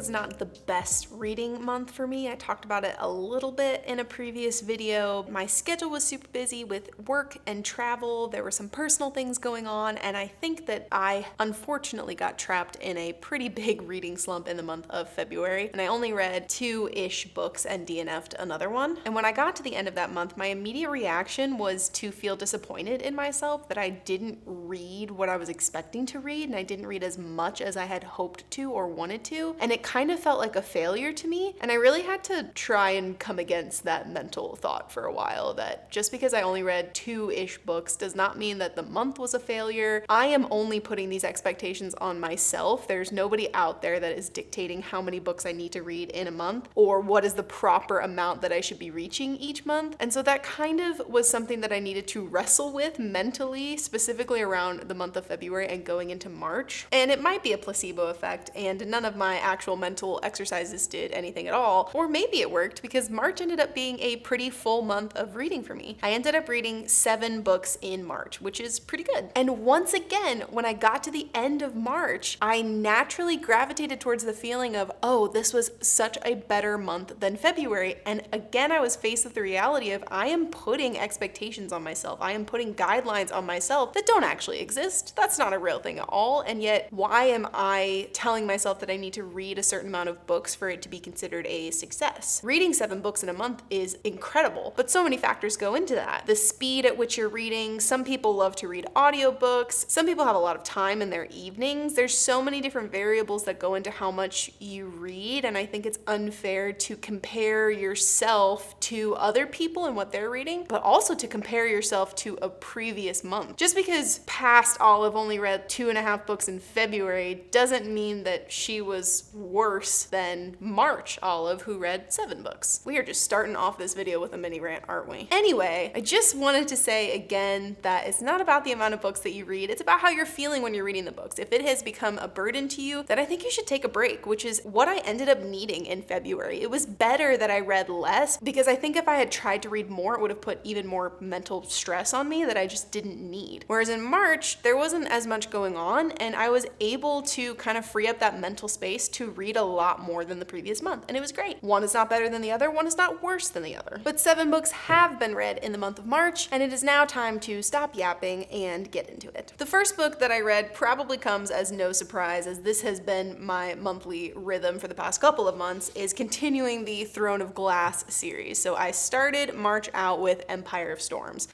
was not the best reading month for me. I talked about it a little bit in a previous video. My schedule was super busy with work and travel. There were some personal things going on, and I think that I unfortunately got trapped in a pretty big reading slump in the month of February, and I only read 2-ish books and DNF'd another one. And when I got to the end of that month, my immediate reaction was to feel disappointed in myself that I didn't read what I was expecting to read, and I didn't read as much as I had hoped to or wanted to, and it kind of felt like a failure to me. And I really had to try and come against that mental thought for a while, that just because I only read 2-ish books does not mean that the month was a failure. I am only putting these expectations on myself. There's nobody out there that is dictating how many books I need to read in a month or what is the proper amount that I should be reaching each month. And so that kind of was something that I needed to wrestle with mentally, specifically around the month of February and going into March. And it might be a placebo effect, and none of my actual mental exercises did anything at all. Or maybe it worked, because March ended up being a pretty full month of reading for me. I ended up reading 7 books in March, which is pretty good. And once again, when I got to the end of March, I naturally gravitated towards the feeling of, oh, this was such a better month than February. And again, I was faced with the reality of I am putting expectations on myself. I am putting guidelines on myself that don't actually exist. That's not a real thing at all. And yet, why am I telling myself that I need to read a certain amount of books for it to be considered a success? Reading 7 books in a month is incredible, but so many factors go into that. The speed at which you're reading. Some people love to read audiobooks. Some people have a lot of time in their evenings. There's so many different variables that go into how much you read, and I think it's unfair to compare yourself to other people and what they're reading, but also to compare yourself to a previous month. Just because past Olive only read 2.5 books in February doesn't mean that she was worse than March Olive, who read 7 books. We are just starting off this video with a mini rant, aren't we? Anyway, I just wanted to say again that it's not about the amount of books that you read, it's about how you're feeling when you're reading the books. If it has become a burden to you, then I think you should take a break, which is what I ended up needing in February. It was better that I read less, because I think if I had tried to read more, it would have put even more mental stress on me that I just didn't need. Whereas in March, there wasn't as much going on, and I was able to kind of free up that mental space to read a lot more than the previous month, and it was great. One is not better than the other, one is not worse than the other. But 7 books have been read in the month of March, and it is now time to stop yapping and get into it. The first book that I read probably comes as no surprise, as this has been my monthly rhythm for the past couple of months, is continuing the Throne of Glass series. So I started March out with Empire of Storms.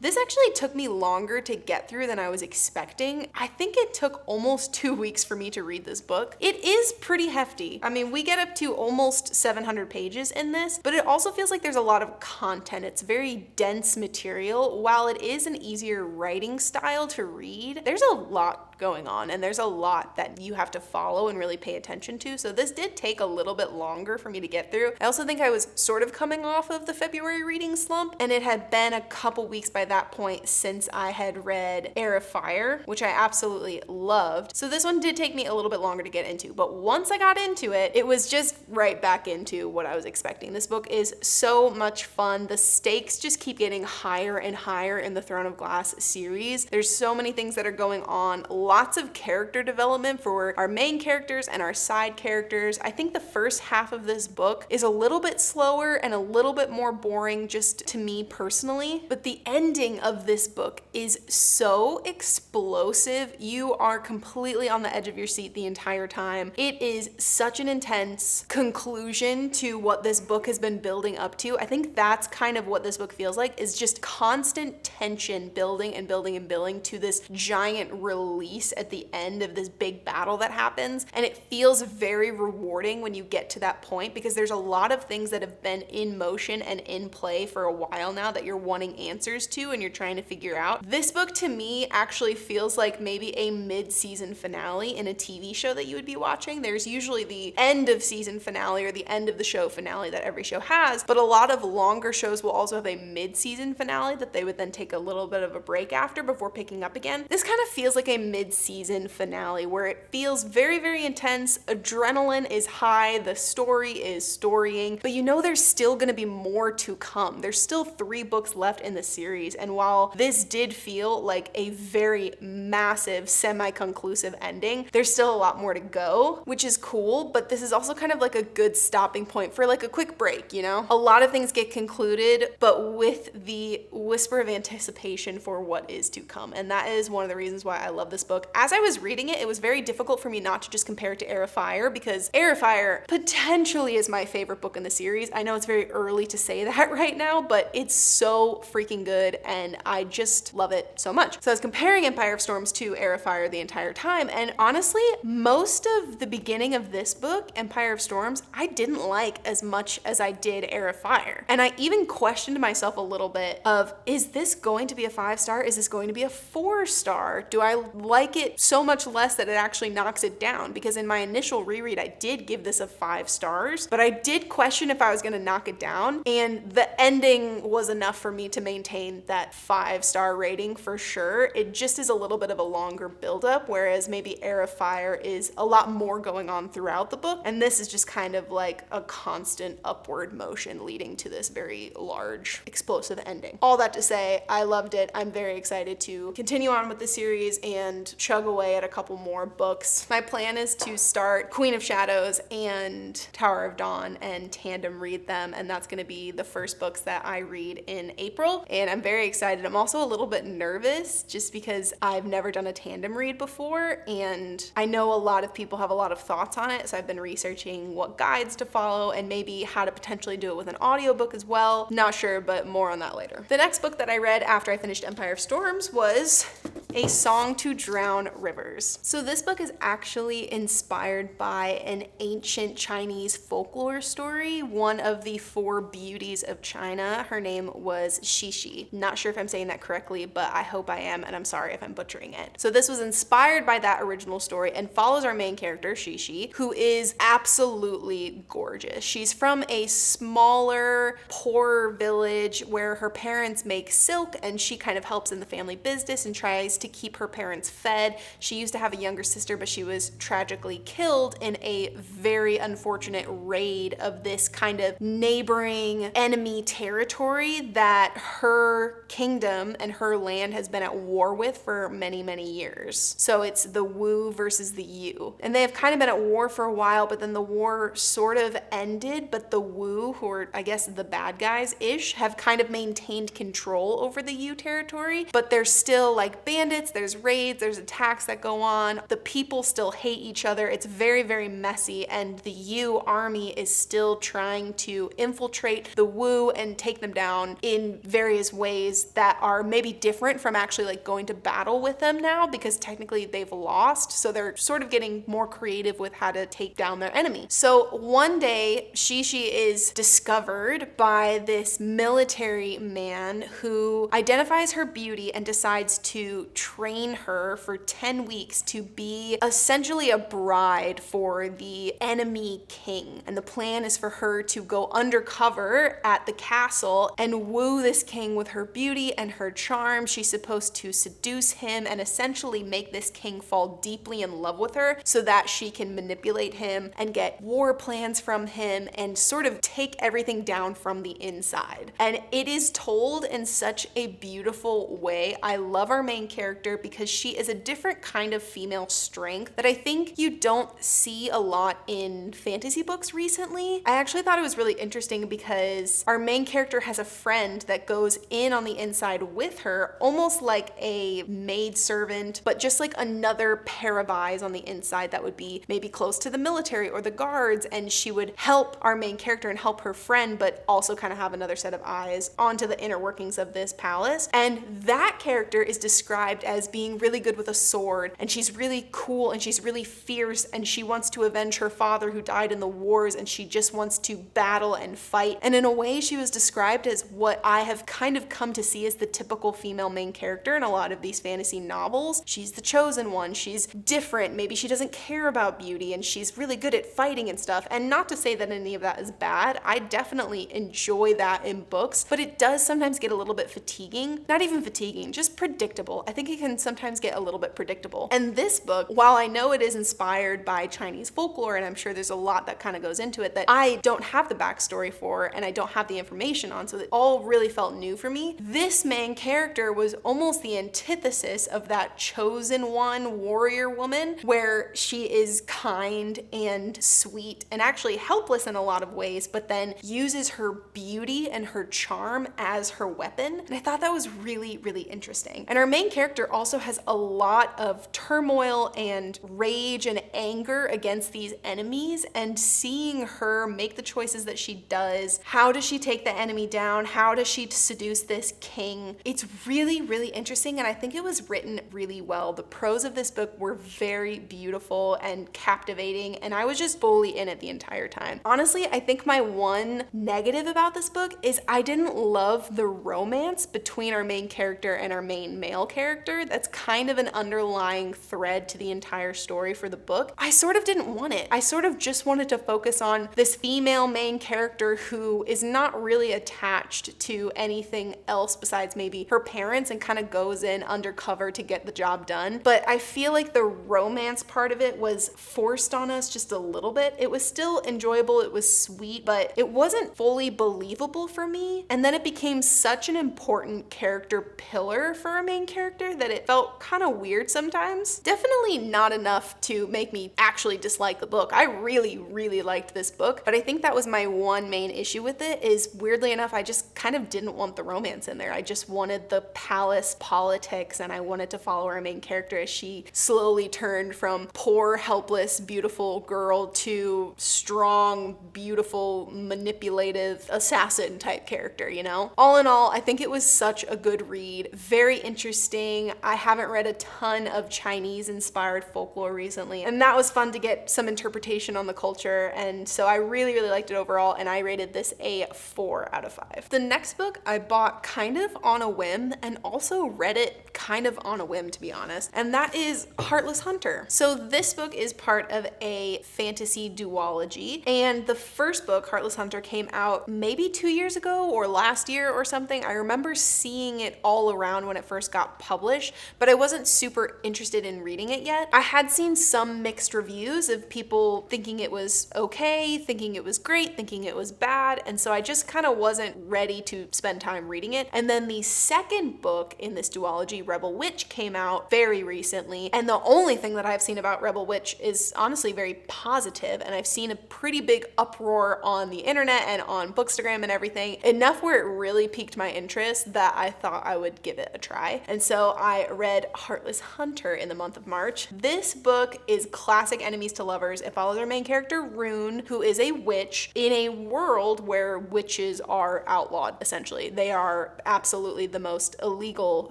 This actually took me longer to get through than I was expecting. I think it took almost 2 weeks for me to read this book. It is pretty hefty. I mean, we get up to almost 700 pages in this, but it also feels like there's a lot of content. It's very dense material. While it is an easier writing style to read, there's a lot going on, and there's a lot that you have to follow and really pay attention to. So this did take a little bit longer for me to get through. I also think I was sort of coming off of the February reading slump, and it had been a couple weeks by that point since I had read Heir of Fire, which I absolutely loved. So this one did take me a little bit longer to get into, but once I got into it, it was just right back into what I was expecting. This book is so much fun. The stakes just keep getting higher and higher in the Throne of Glass series. There's so many things that are going on. Lots of character development for our main characters and our side characters. I think the first half of this book is a little bit slower and a little bit more boring just to me personally, but the ending of this book is so explosive. You are completely on the edge of your seat the entire time. It is such an intense conclusion to what this book has been building up to. I think that's kind of what this book feels like, is just constant tension building and building and building to this giant release at the end of this big battle that happens. And it feels very rewarding when you get to that point, because there's a lot of things that have been in motion and in play for a while now that you're wanting answers to and you're trying to figure out. This book to me actually feels like maybe a mid-season finale in a TV show that you would be watching. There's usually the end of season finale or the end of the show finale that every show has, but a lot of longer shows will also have a mid-season finale that they would then take a little bit of a break after before picking up again. This kind of feels like a mid mid-season finale where it feels very, very intense. Adrenaline is high, the story is storying, but you know there's still gonna be more to come. There's still 3 books left in the series, and while this did feel like a very massive, semi-conclusive ending, there's still a lot more to go, which is cool, but this is also kind of like a good stopping point for like a quick break, you know? A lot of things get concluded, but with the whisper of anticipation for what is to come, and that is one of the reasons why I love this book. As I was reading it, it was very difficult for me not to just compare it to Air of Fire, because Air of Fire potentially is my favorite book in the series. I know it's very early to say that right now, but it's so freaking good, and I just love it so much. So I was comparing Empire of Storms to Air of Fire the entire time, and honestly, most of the beginning of this book, Empire of Storms, I didn't like as much as I did Air of Fire. And I even questioned myself a little bit of, is this going to be a 5-star? Is this going to be a 4-star? Do I like it so much less that it actually knocks it down? Because in my initial reread, I did give this a 5 stars, but I did question if I was gonna knock it down, and the ending was enough for me to maintain that 5-star rating for sure. It just is a little bit of a longer buildup, whereas maybe Air of Fire is a lot more going on throughout the book, and this is just kind of like a constant upward motion leading to this very large, explosive ending. All that to say, I loved it. I'm very excited to continue on with the series and chug away at a couple more books. My plan is to start Queen of Shadows and Tower of Dawn and tandem read them, and that's gonna be the first books that I read in April, and I'm very excited. I'm also a little bit nervous just because I've never done a tandem read before, and I know a lot of people have a lot of thoughts on it, so I've been researching what guides to follow and maybe how to potentially do it with an audiobook as well. Not sure, but more on that later. The next book that I read after I finished Empire of Storms was A Song to Drown Rivers. So this book is actually inspired by an ancient Chinese folklore story, one of the 4 beauties of China. Her name was Shishi. Not sure if I'm saying that correctly, but I hope I am, and I'm sorry if I'm butchering it. So this was inspired by that original story and follows our main character, Shishi, who is absolutely gorgeous. She's from a smaller, poorer village where her parents make silk, and she kind of helps in the family business and tries to keep her parents fed. She used to have a younger sister, but she was tragically killed in a very unfortunate raid of this kind of neighboring enemy territory that her kingdom and her land has been at war with for many, many years. So it's the Wu versus the Yu. And they have kind of been at war for a while, but then the war sort of ended, but the Wu, who are, I guess, the bad guys-ish, have kind of maintained control over the Yu territory, but there's still like bandits, there's raids, there's attacks that go on. The people still hate each other. It's very, very messy, and the Yu army is still trying to infiltrate the Wu and take them down in various ways that are maybe different from actually like going to battle with them now, because technically they've lost, so they're sort of getting more creative with how to take down their enemy. So one day, Shishi is discovered by this military man who identifies her beauty and decides to train her for 10 weeks to be essentially a bride for the enemy king. And the plan is for her to go undercover at the castle and woo this king with her beauty and her charm. She's supposed to seduce him and essentially make this king fall deeply in love with her so that she can manipulate him and get war plans from him and sort of take everything down from the inside. And it is told in such a beautiful way. I love our main character because she is a different kind of female strength that I think you don't see a lot in fantasy books recently. I actually thought it was really interesting because our main character has a friend that goes in on the inside with her, almost like a maidservant, but just like another pair of eyes on the inside that would be maybe close to the military or the guards, and she would help our main character and help her friend, but also kind of have another set of eyes onto the inner workings of this palace. And that character is described as being really good with a sword, and she's really cool and she's really fierce, and she wants to avenge her father who died in the wars, and she just wants to battle and fight. And in a way, she was described as what I have kind of come to see as the typical female main character in a lot of these fantasy novels. She's the chosen one, she's different, maybe she doesn't care about beauty, and she's really good at fighting and stuff. And not to say that any of that is bad, I definitely enjoy that in books, but it does sometimes get a little bit fatiguing. Not even fatiguing, just predictable. I think think it can sometimes get a little bit predictable. And this book, while I know it is inspired by Chinese folklore, and I'm sure there's a lot that kind of goes into it that I don't have the backstory for and I don't have the information on, so it all really felt new for me. This main character was almost the antithesis of that chosen one warrior woman, where she is kind and sweet and actually helpless in a lot of ways, but then uses her beauty and her charm as her weapon. And I thought that was really, really interesting. And our main character also has a lot of turmoil and rage and anger against these enemies, and seeing her make the choices that she does. How does she take the enemy down? How does she seduce this king? It's really, really interesting, and I think it was written really well. The prose of this book were very beautiful and captivating, and I was just fully in it the entire time. Honestly, I think my one negative about this book is I didn't love the romance between our main character and our main male character. That's kind of an underlying thread to the entire story for the book. I sort of didn't want it. I sort of just wanted to focus on this female main character who is not really attached to anything else besides maybe her parents, and kind of goes in undercover to get the job done. But I feel like the romance part of it was forced on us just a little bit. It was still enjoyable, it was sweet, but it wasn't fully believable for me. And then it became such an important character pillar for our main character that it felt kind of weird sometimes. Definitely not enough to make me actually dislike the book. I really, really liked this book, but I think that was my one main issue with it, is weirdly enough, I just kind of didn't want the romance in there. I just wanted the palace politics, and I wanted to follow our main character as she slowly turned from poor, helpless, beautiful girl to strong, beautiful, manipulative, assassin type character, you know? All in all, I think it was such a good read. Very interesting. I haven't read a ton of Chinese-inspired folklore recently, and that was fun to get some interpretation on the culture, and so I really, really liked it overall, and I rated this a 4 out of 5. The next book I bought kind of on a whim, and also read it kind of on a whim, to be honest, and that is Heartless Hunter. So this book is part of a fantasy duology, and the first book, Heartless Hunter, came out maybe 2 years ago or last year or something. I remember seeing it all around when it first got published, but I wasn't super interested in reading it yet. I had seen some mixed reviews of people thinking it was okay, thinking it was great, thinking it was bad, and so I just kind of wasn't ready to spend time reading it. And then the second book in this duology, Rebel Witch, came out very recently, and the only thing that I've seen about Rebel Witch is honestly very positive, and I've seen a pretty big uproar on the internet and on Bookstagram and everything, enough where it really piqued my interest that I thought I would give it a try. And so I read Heartless Hunter in the month of March. This book is classic enemies to lovers. It follows our main character, Rune, who is a witch in a world where witches are outlawed, essentially. They are absolutely the most illegal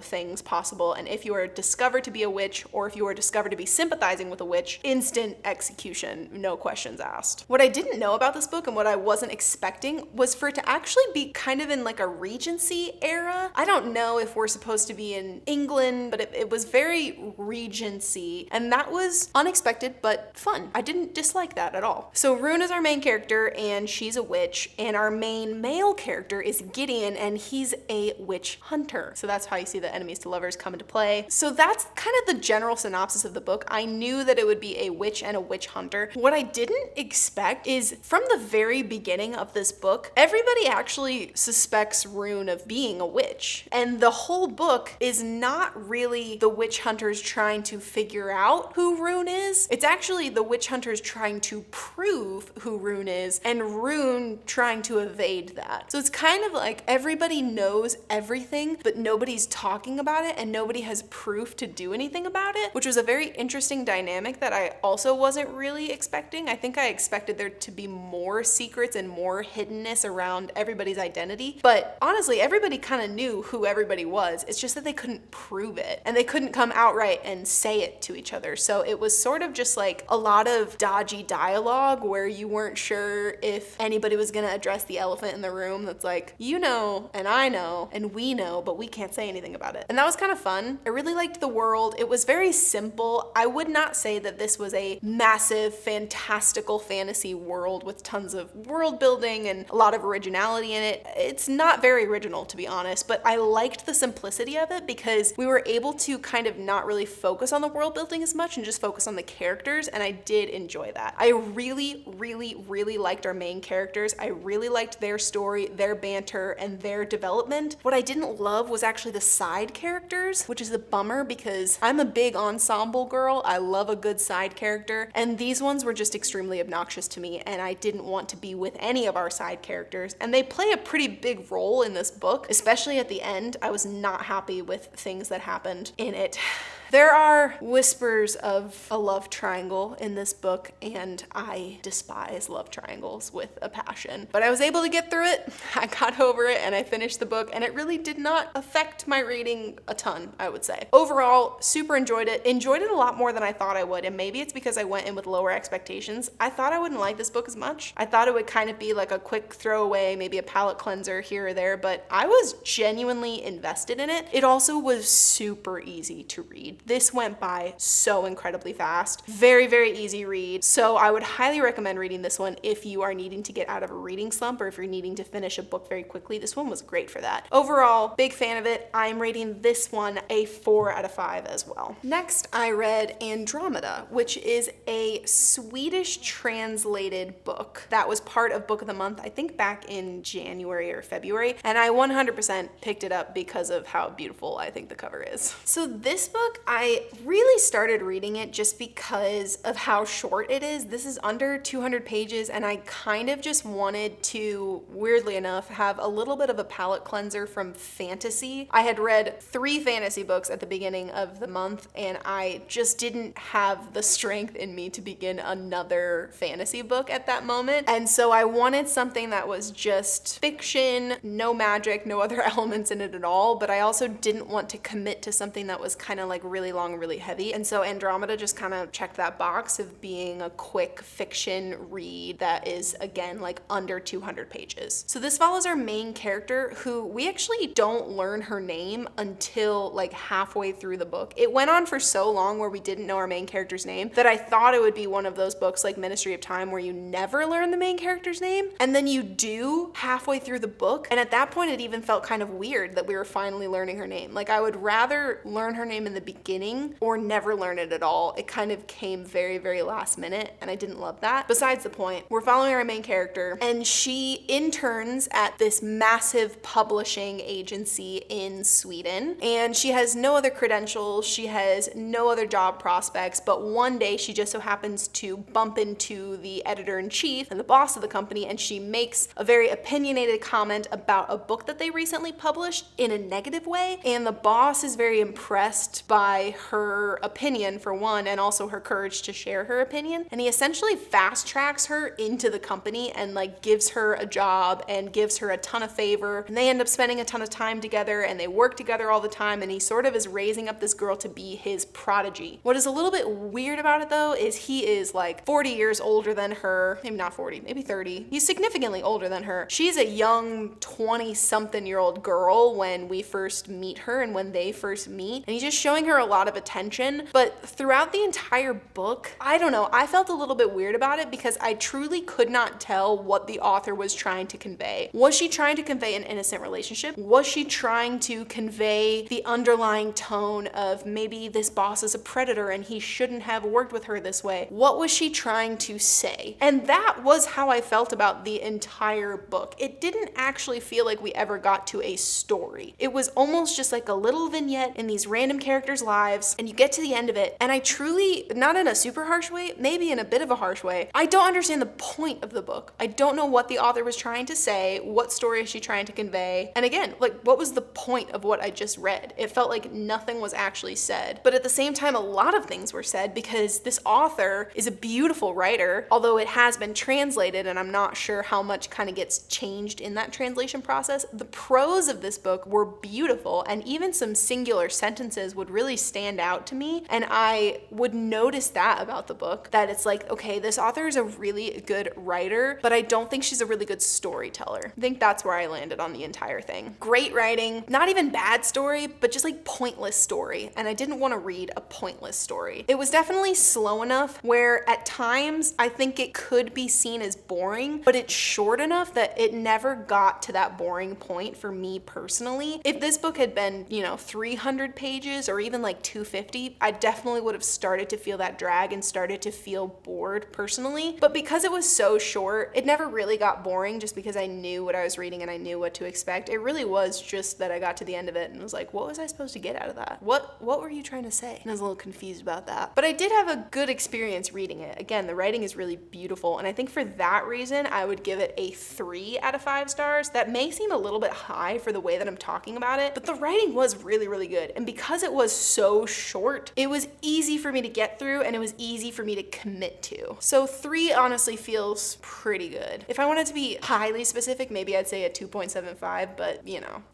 things possible, and if you are discovered to be a witch, or if you are discovered to be sympathizing with a witch, instant execution, no questions asked. What I didn't know about this book, and what I wasn't expecting, was for it to actually be kind of in like a Regency era. I don't know if we're supposed to be in England, but it was very Regency, and that was unexpected but fun. I didn't dislike that at all. So Rune is our main character, and she's a witch, and our main male character is Gideon, and he's a witch hunter. So that's how you see the enemies to lovers come into play. So that's kind of the general synopsis of the book. I knew that it would be a witch and a witch hunter. What I didn't expect is from the very beginning of this book, everybody actually suspects Rune of being a witch. And the whole book is not really the witch hunters trying to figure out who Rune is. It's actually the witch hunters trying to prove who Rune is, and Rune trying to evade that. So it's kind of like everybody knows everything, but nobody's talking about it, and nobody has proof to do anything about it, which was a very interesting dynamic that I also wasn't really expecting. I think I expected there to be more secrets and more hiddenness around everybody's identity, but honestly, everybody kind of knew who everybody was. It's just that they couldn't prove it, and they couldn't come outright and say it to each other. So it was sort of just like a lot of dodgy dialogue where you weren't sure if anybody was gonna address the elephant in the room that's like, you know, and I know, and we know, but we can't say anything about it. And that was kind of fun. I really liked the world. It was very simple. I would not say that this was a massive, fantastical fantasy world with tons of world building and a lot of originality in it. It's not very original, to be honest, but I liked the simplicity of it because we were able to kind of not really focus on the world building as much and just focus on the characters, and I did enjoy that. I really, really, really liked our main characters. I really liked their story, their banter, and their development. What I didn't love was actually the side characters, which is a bummer because I'm a big ensemble girl. I love a good side character, and these ones were just extremely obnoxious to me, and I didn't want to be with any of our side characters, and they play a pretty big role in this book, especially at the end. I was not happy with things that happened in it. There are whispers of a love triangle in this book, and I despise love triangles with a passion. But I was able to get through it. I got over it and I finished the book, and it really did not affect my reading a ton, I would say. Overall, super enjoyed it. Enjoyed it a lot more than I thought I would, and maybe it's because I went in with lower expectations. I thought I wouldn't like this book as much. I thought it would kind of be like a quick throwaway, maybe a palate cleanser here or there, but I was genuinely invested in it. It also was super easy to read. This went by so incredibly fast. Very, very easy read. So I would highly recommend reading this one if you are needing to get out of a reading slump or if you're needing to finish a book very quickly. This one was great for that. Overall, big fan of it. I'm rating this one a 4 out of 5 as well. Next, I read Andromeda, which is a Swedish translated book that was part of Book of the Month, I think back in January or February, and I 100% picked it up because of how beautiful I think the cover is. So this book, I really started reading it just because of how short it is. This is under 200 pages, and I kind of just wanted to, weirdly enough, have a little bit of a palate cleanser from fantasy. I had read 3 fantasy books at the beginning of the month, and I just didn't have the strength in me to begin another fantasy book at that moment. And so I wanted something that was just fiction, no magic, no other elements in it at all, but I also didn't want to commit to something that was kind of like really long, really heavy. And so Andromeda just kind of checked that box of being a quick fiction read that is, again, like under 200 pages. So this follows our main character, who we actually don't learn her name until like halfway through the book. It went on for so long where we didn't know our main character's name that I thought it would be one of those books like Ministry of Time where you never learn the main character's name, and then you do halfway through the book. And at that point, it even felt kind of weird that we were finally learning her name. Like, I would rather learn her name in the beginning or never learn it at all. It kind of came very, very last minute, and I didn't love that. Besides the point, we're following our main character, and she interns at this massive publishing agency in Sweden, and she has no other credentials, she has no other job prospects, but one day she just so happens to bump into the editor-in-chief and the boss of the company, and she makes a very opinionated comment about a book that they recently published in a negative way, and the boss is very impressed by her opinion, for one, and also her courage to share her opinion. And he essentially fast tracks her into the company and like gives her a job and gives her a ton of favor. And they end up spending a ton of time together, and they work together all the time, and he sort of is raising up this girl to be his prodigy. What is a little bit weird about it though is he is like 40 years older than her. Maybe not 40, maybe 30. He's significantly older than her. She's a young 20-something-year-old girl when we first meet her and when they first meet. And he's just showing her a lot of attention, but throughout the entire book, I don't know, I felt a little bit weird about it because I truly could not tell what the author was trying to convey. Was she trying to convey an innocent relationship? Was she trying to convey the underlying tone of maybe this boss is a predator and he shouldn't have worked with her this way? What was she trying to say? And that was how I felt about the entire book. It didn't actually feel like we ever got to a story. It was almost just like a little vignette in these random characters' lives, and you get to the end of it, and I truly, not in a super harsh way, maybe in a bit of a harsh way, I don't understand the point of the book. I don't know what the author was trying to say, what story is she trying to convey, and again, like, what was the point of what I just read? It felt like nothing was actually said, but at the same time, a lot of things were said because this author is a beautiful writer, although it has been translated, and I'm not sure how much kind of gets changed in that translation process. The prose of this book were beautiful, and even some singular sentences would really stand out to me. And I would notice that about the book, that it's like, okay, this author is a really good writer, but I don't think she's a really good storyteller. I think that's where I landed on the entire thing. Great writing, not even bad story, but just like pointless story. And I didn't want to read a pointless story. It was definitely slow enough where at times I think it could be seen as boring, but it's short enough that it never got to that boring point for me personally. If this book had been, 300 pages or even like 250, I definitely would have started to feel that drag and started to feel bored personally. But because it was so short, it never really got boring just because I knew what I was reading and I knew what to expect. It really was just that I got to the end of it and was like, what was I supposed to get out of that? What were you trying to say? And I was a little confused about that. But I did have a good experience reading it. Again, the writing is really beautiful, and I think for that reason, I would give it a 3 out of 5 stars. That may seem a little bit high for the way that I'm talking about it, but the writing was really, really good. And because it was so short, it was easy for me to get through and it was easy for me to commit to. So 3 honestly feels pretty good. If I wanted to be highly specific, maybe I'd say a 2.75, but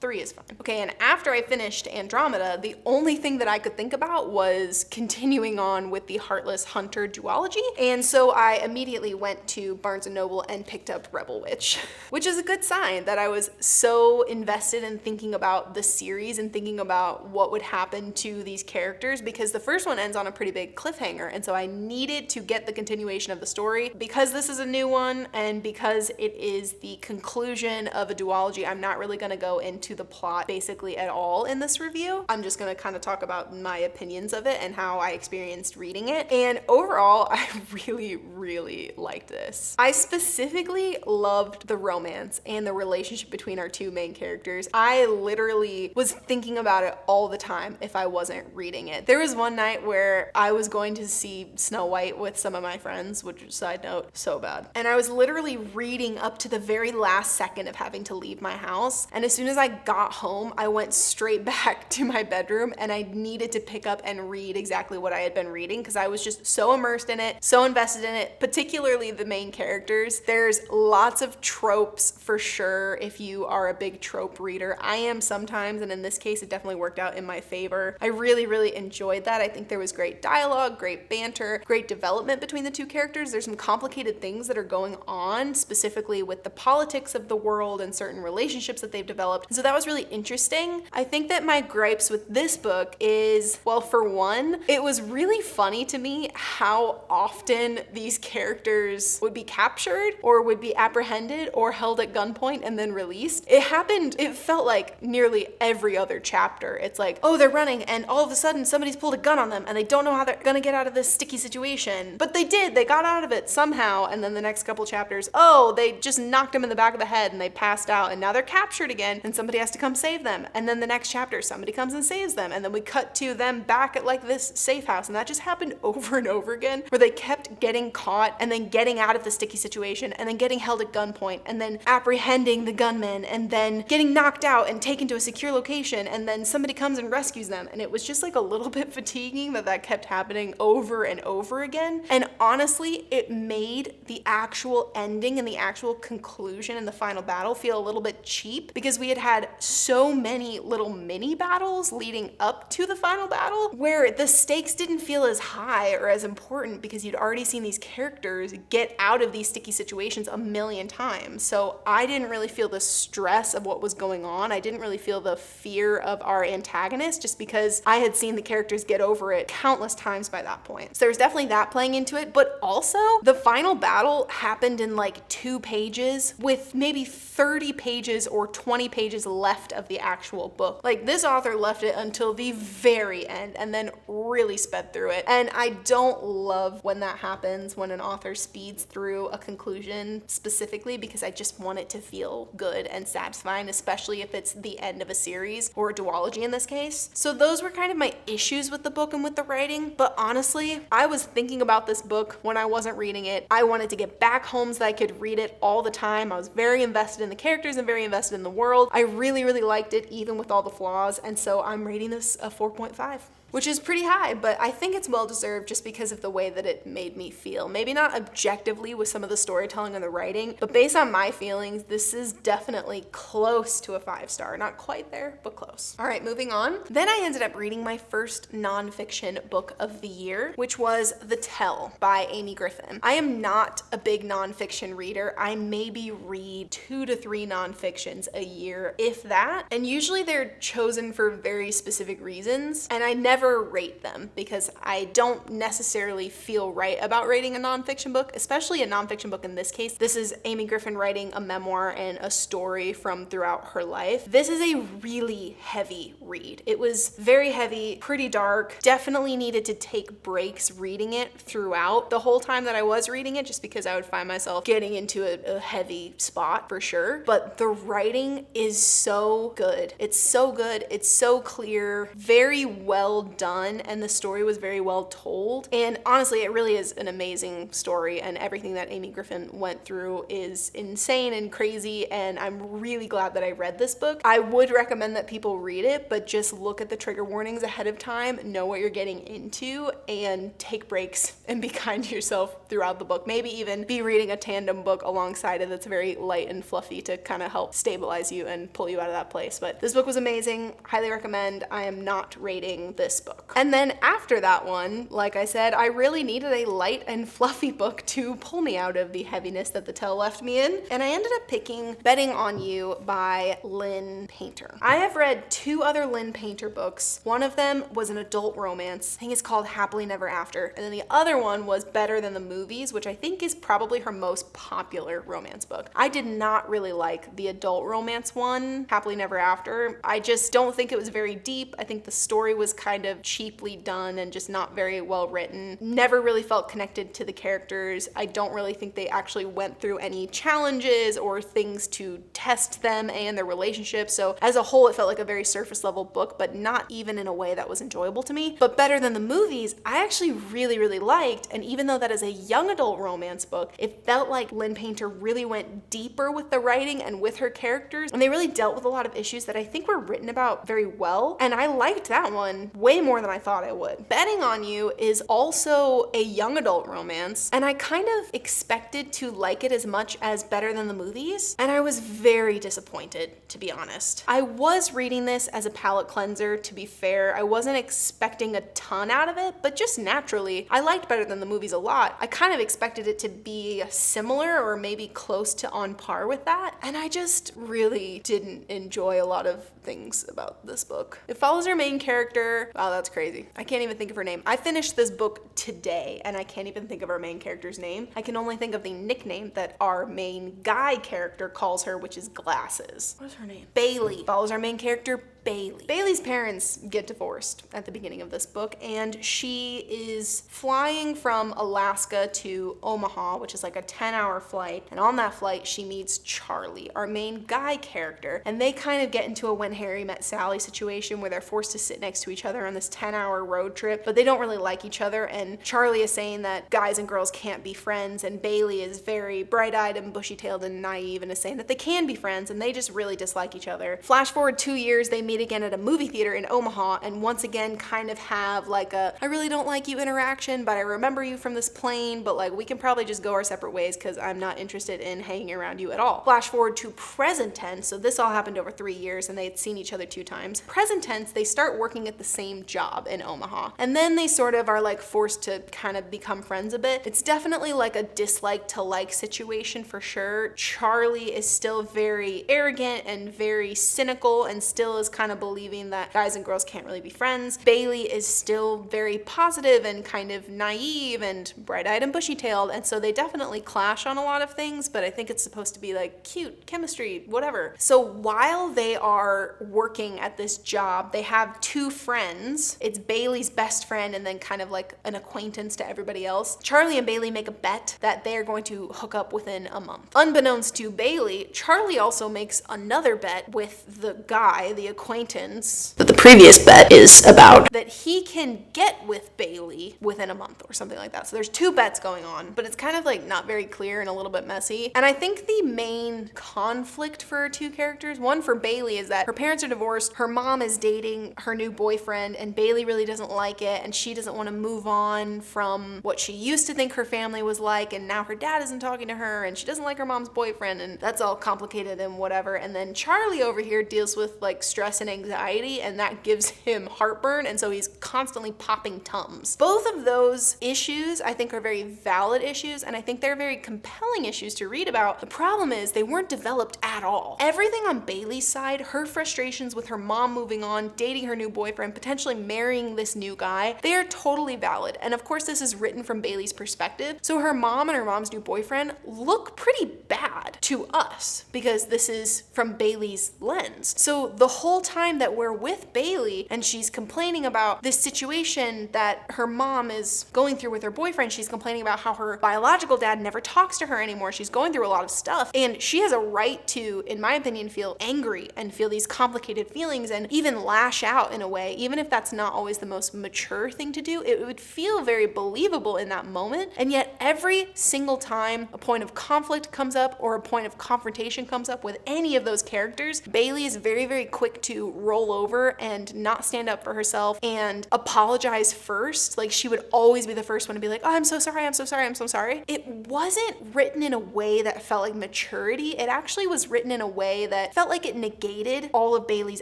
3 is fine. Okay, and after I finished Andromeda, the only thing that I could think about was continuing on with the Heartless Hunter duology. And so I immediately went to Barnes & Noble and picked up Rebel Witch, which is a good sign that I was so invested in thinking about the series and thinking about what would happen to these characters, because the first one ends on a pretty big cliffhanger. And so I needed to get the continuation of the story. Because this is a new one and because it is the conclusion of a duology, I'm not really gonna go into the plot basically at all in this review. I'm just gonna kind of talk about my opinions of it and how I experienced reading it. And overall, I really, really liked this. I specifically loved the romance and the relationship between our two main characters. I literally was thinking about it all the time if I wasn't reading it. There was one night where I was going to see Snow White with some of my friends, which, side note, so bad. And I was literally reading up to the very last second of having to leave my house. And as soon as I got home, I went straight back to my bedroom and I needed to pick up and read exactly what I had been reading because I was just so immersed in it, so invested in it, particularly the main characters. There's lots of tropes for sure if you are a big trope reader. I am sometimes, and in this case, it definitely worked out in my favor. I really, really enjoyed that. I think there was great dialogue, great banter, great development between the two characters. There's some complicated things that are going on, specifically with the politics of the world and certain relationships that they've developed. And so that was really interesting. I think that my gripes with this book is, well, for one, it was really funny to me how often these characters would be captured or would be apprehended or held at gunpoint and then released. It happened, it felt like nearly every other chapter. It's like, oh, they're running and all of a sudden somebody's pulled a gun on them and they don't know how they're gonna get out of this sticky situation. But they did, they got out of it somehow. And then the next couple chapters, oh, they just knocked him in the back of the head and they passed out and now they're captured again and somebody has to come save them. And then the next chapter, somebody comes and saves them. And then we cut to them back at like this safe house. And that just happened over and over again, where they kept getting caught and then getting out of the sticky situation and then getting held at gunpoint and then apprehending the gunman and then getting knocked out and taken to a secure location and then somebody comes and rescues them. And it was just like a little bit fatiguing that kept happening over and over again. And honestly, it made the actual ending and the actual conclusion and the final battle feel a little bit cheap because we had had so many little mini battles leading up to the final battle where the stakes didn't feel as high or as important because you'd already seen these characters get out of these sticky situations a million times. So I didn't really feel the stress of what was going on. I didn't really feel the fear of our antagonist just because I had seen the characters get over it countless times by that point. So there's definitely that playing into it, but also the final battle happened in like 2 pages with maybe 30 pages or 20 pages left of the actual book. Like this author left it until the very end and then really sped through it. And I don't love when that happens, when an author speeds through a conclusion specifically, because I just want it to feel good and satisfying, especially if it's the end of a series or a duology in this case. So those were kind of my issues with the book and with the writing. But honestly, I was thinking about this book when I wasn't reading it. I wanted to get back home so that I could read it all the time. I was very invested in the characters and very invested in the world. I really, really liked it, even with all the flaws. And so I'm rating this a 4.5. which is pretty high, but I think it's well deserved just because of the way that it made me feel. Maybe not objectively with some of the storytelling and the writing, but based on my feelings, this is definitely close to a 5-star. Not quite there, but close. All right, moving on. Then I ended up reading my first nonfiction book of the year, which was The Tell by Amy Griffin. I am not a big nonfiction reader. I maybe read 2 to 3 nonfictions a year, if that, and usually they're chosen for very specific reasons, and I never rate them because I don't necessarily feel right about rating a nonfiction book, especially a nonfiction book in this case. This is Amy Griffin writing a memoir and a story from throughout her life. This is a really heavy read. It was very heavy, pretty dark, definitely needed to take breaks reading it throughout the whole time that I was reading it, just because I would find myself getting into a heavy spot for sure. But the writing is so good. It's so good. It's so clear, very well done, and the story was very well told. And honestly, it really is an amazing story, and everything that Amy Griffin went through is insane and crazy, and I'm really glad that I read this book. I would recommend that people read it, but just look at the trigger warnings ahead of time, know what you're getting into, and take breaks and be kind to yourself throughout the book. Maybe even be reading a tandem book alongside it that's very light and fluffy to kind of help stabilize you and pull you out of that place. But this book was amazing. Highly recommend. I am not rating this book. And then after that one, like I said, I really needed a light and fluffy book to pull me out of the heaviness that The Tell left me in. And I ended up picking Betting on You by Lynn Painter. I have read 2 other Lynn Painter books. One of them was an adult romance. I think it's called Happily Never After. And then the other one was Better Than the Movies, which I think is probably her most popular romance book. I did not really like the adult romance one, Happily Never After. I just don't think it was very deep. I think the story was kind of cheaply done and just not very well written. Never really felt connected to the characters. I don't really think they actually went through any challenges or things to test them and their relationship. So as a whole, it felt like a very surface level book, but not even in a way that was enjoyable to me. But Better Than the Movies, I actually really, really liked. And even though that is a young adult romance book, it felt like Lynn Painter really went deeper with the writing and with her characters. And they really dealt with a lot of issues that I think were written about very well. And I liked that one way more than I thought I would. Betting on You is also a young adult romance, and I kind of expected to like it as much as Better Than the Movies, and I was very disappointed, to be honest. I was reading this as a palate cleanser, to be fair. I wasn't expecting a ton out of it, but just naturally, I liked Better Than the Movies a lot. I kind of expected it to be similar or maybe close to on par with that, and I just really didn't enjoy a lot of things about this book. It follows our main character. Wow, that's crazy. I can't even think of her name. I finished this book today, and I can't even think of our main character's name. I can only think of the nickname that our main guy character calls her, which is Glasses. What is her name? Bailey. Follows our main character, Bailey. Bailey's parents get divorced at the beginning of this book, and she is flying from Alaska to Omaha, which is like a 10-hour flight. And on that flight, she meets Charlie, our main guy character. And they kind of get into a When Harry Met Sally situation where they're forced to sit next to each other on this 10-hour road trip, but they don't really like each other. And Charlie is saying that guys and girls can't be friends, and Bailey is very bright-eyed and bushy-tailed and naive and is saying that they can be friends, and they just really dislike each other. Flash forward 2 years, they meet again at a movie theater in Omaha, and once again kind of have like a I really don't like you interaction, but I remember you from this plane, but like we can probably just go our separate ways because I'm not interested in hanging around you at all. Flash forward to present tense, so this all happened over 3 years and they had seen each other 2 times. Present tense, they start working at the same job in Omaha, and then they sort of are like forced to kind of become friends a bit. It's definitely like a dislike to like situation for sure. Charlie is still very arrogant and very cynical and still is kind of believing that guys and girls can't really be friends. Bailey is still very positive and kind of naive and bright-eyed and bushy-tailed, and so they definitely clash on a lot of things, but I think it's supposed to be like cute, chemistry, whatever. So while they are working at this job, they have 2 friends. It's Bailey's best friend and then kind of like an acquaintance to everybody else. Charlie and Bailey make a bet that they're going to hook up within a month. Unbeknownst to Bailey, Charlie also makes another bet with the guy, the acquaintance, that the previous bet is about, that he can get with Bailey within a month or something like that. So there's 2 bets going on, but it's kind of like not very clear and a little bit messy. And I think the main conflict for our 2 characters, one for Bailey, is that her parents are divorced, her mom is dating her new boyfriend, and Bailey really doesn't like it, and she doesn't want to move on from what she used to think her family was like, and now her dad isn't talking to her, and she doesn't like her mom's boyfriend, and that's all complicated and whatever. And then Charlie over here deals with like stress and anxiety, and that gives him heartburn, and so he's constantly popping Tums. Both of those issues I think are very valid issues, and I think they're very compelling issues to read about. The problem is they weren't developed at all. Everything on Bailey's side, her frustrations with her mom moving on, dating her new boyfriend, potentially marrying this new guy, they are totally valid. And of course this is written from Bailey's perspective, so her mom and her mom's new boyfriend look pretty bad to us because this is from Bailey's lens. So the whole time that we're with Bailey and she's complaining about this situation that her mom is going through with her boyfriend, she's complaining about how her biological dad never talks to her anymore. She's going through a lot of stuff, and she has a right to, in my opinion, feel angry and feel these complicated feelings and even lash out in a way. Even if that's not always the most mature thing to do, it would feel very believable in that moment. And yet every single time a point of conflict comes up or a point of confrontation comes up with any of those characters, Bailey is very, very quick to roll over and not stand up for herself and apologize first. Like, she would always be the first one to be like, oh, I'm so sorry, I'm so sorry, I'm so sorry. It wasn't written in a way that felt like maturity. It actually was written in a way that felt like it negated all of Bailey's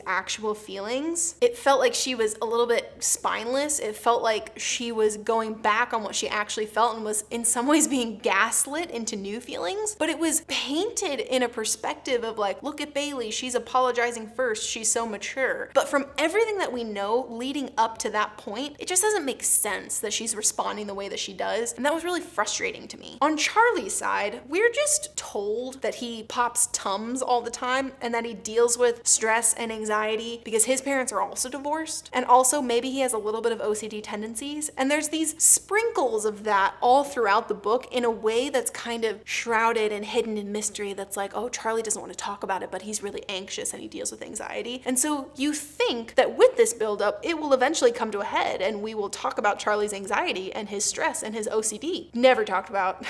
actual feelings. It felt like she was a little bit spineless. It felt like she was going back on what she actually felt and was in some ways being gaslit into new feelings. But it was painted in a perspective of like, look at Bailey, she's apologizing first, she's so mature. But from everything that we know leading up to that point, it just doesn't make sense that she's responding the way that she does. And that was really frustrating to me. On Charlie's side, we're just told that he pops Tums all the time and that he deals with stress and anxiety because his parents are also divorced. And also maybe he has a little bit of OCD tendencies. And there's these sprinkles of that all throughout the book in a way that's kind of shrouded and hidden in mystery. That's like, oh, Charlie doesn't want to talk about it, but he's really anxious and he deals with anxiety. And so you think that with this buildup, it will eventually come to a head and we will talk about Charlie's anxiety and his stress and his OCD. Never talked about.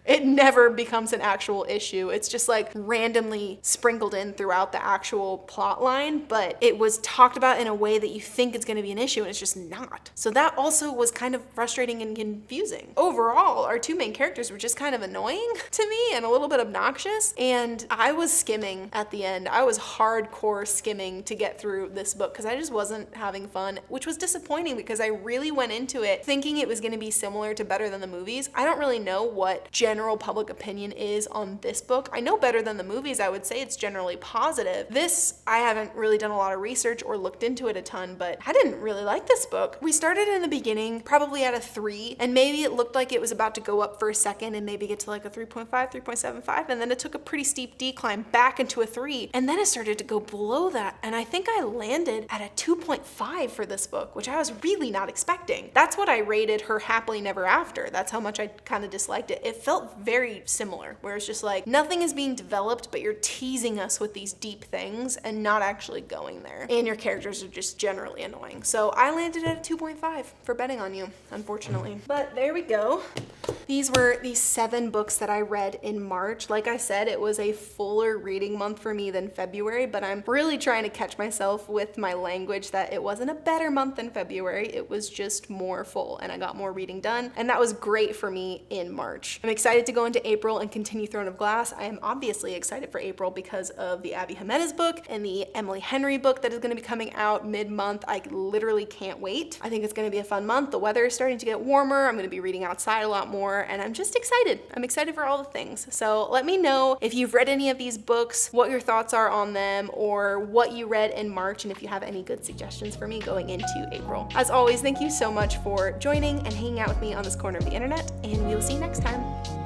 It never becomes an actual issue. It's just like randomly sprinkled in throughout the actual plot line, but it was talked about in a way that you think it's going to be an issue and it's just not. So that also was kind of frustrating and confusing. Overall, our 2 main characters were just kind of annoying to me and a little bit obnoxious, and I was skimming at the end. I was hardcore skimming to get through this book because I just wasn't having fun, which was disappointing because I really went into it thinking it was going to be similar to Better Than the Movies. I don't really know what general public opinion is on this book. I know Better Than the Movies, I would say it's generally positive. This, I haven't really done a lot of research or looked into it a ton, but I didn't really like this book. We started in the beginning probably at a 3, and maybe it looked like it was about to go up for a second and maybe get to like a 3.5, 3.75, and then it took a pretty steep decline back into a 3, and then it started to go below that, and I think I landed at a 2.5 for this book, which I was really not expecting. That's what I rated her Happily Never After. That's how much I kind of disliked it. It felt very similar, where it's just like nothing is being developed, but you're teasing us with these deep things and not actually going there. And your characters are just generally annoying. So I landed at a 2.5 for betting on you, unfortunately. But there we go. These were the 7 books that I read in March. Like I said, it was a fuller reading month for me than February, but I'm really trying to catch myself with my language that it wasn't a better month than February. It was just more full and I got more reading done. And that was great for me in March. I'm excited to go into April and continue Throne of Glass. I am obviously excited for April because of the Abby Jimenez book and the Emily Henry book that is going to be coming out mid-month. I literally can't wait. I think it's going to be a fun month. The weather is starting to get warmer. I'm going to be reading outside a lot more and I'm just excited. I'm excited for all the things. So let me know if you've read any of these books, what your thoughts are on them, or what you read in March, and if you have any good suggestions for me going into April. As always, thank you so much for joining and hanging out with me on this corner of the internet, and we will see you next time.